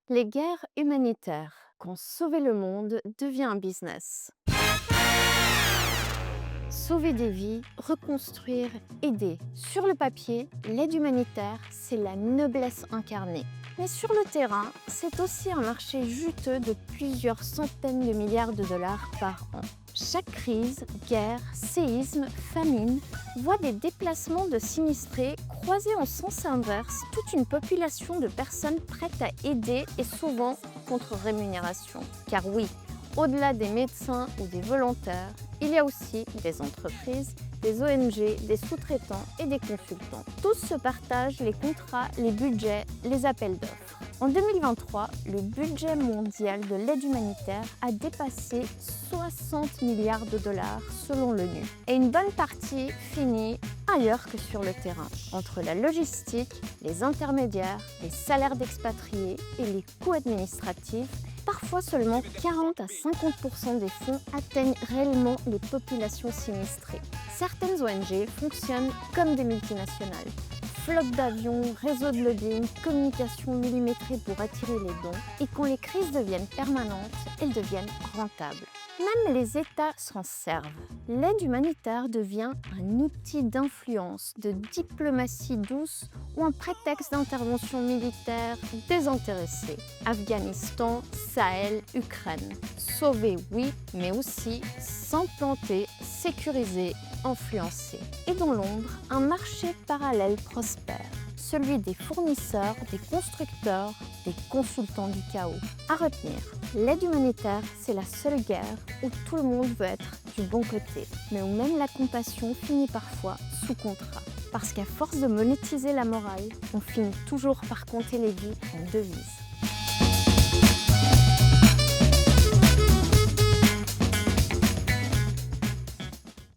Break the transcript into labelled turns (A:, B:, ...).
A: Les guerres humanitaires, quand sauver le monde devient un business. Sauver des vies, reconstruire, aider. Sur le papier, l'aide humanitaire, c'est la noblesse incarnée. Mais sur le terrain, c'est aussi un marché juteux de plusieurs centaines de milliards de dollars par an. Chaque crise, guerre, séisme, famine voit des déplacements de sinistrés croiser en sens inverse toute une population de personnes prêtes à aider et souvent contre rémunération. Car oui, au-delà des médecins ou des volontaires, il y a aussi des entreprises, des ONG, des sous-traitants et des consultants. Tous se partagent les contrats, les budgets, les appels d'offres. En 2023, le budget mondial de l'aide humanitaire a dépassé 60 milliards de dollars selon l'ONU. Et une bonne partie finit ailleurs que sur le terrain, entre la logistique, les intermédiaires, les salaires d'expatriés et les coûts administratifs. Parfois seulement 40 à 50% des fonds atteignent réellement les populations sinistrées. Certaines ONG fonctionnent comme des multinationales. Flotte d'avions, réseau de lobbying, communication millimétrée pour attirer les dons. Et quand les crises deviennent permanentes, elles deviennent rentables. Même les États s'en servent. L'aide humanitaire devient un outil d'influence, de diplomatie douce ou un prétexte d'intervention militaire désintéressée. Afghanistan, Sahel, Ukraine. Sauver, oui, mais aussi s'implanter, sécuriser, influencer. Et dans l'ombre, un marché parallèle prospère. Celui des fournisseurs, des constructeurs, des consultants du chaos. À retenir, l'aide humanitaire, c'est la seule guerre où tout le monde veut être du bon côté, mais où même la compassion finit parfois sous contrat. Parce qu'à force de monétiser la morale, on finit toujours par compter les vies en devises.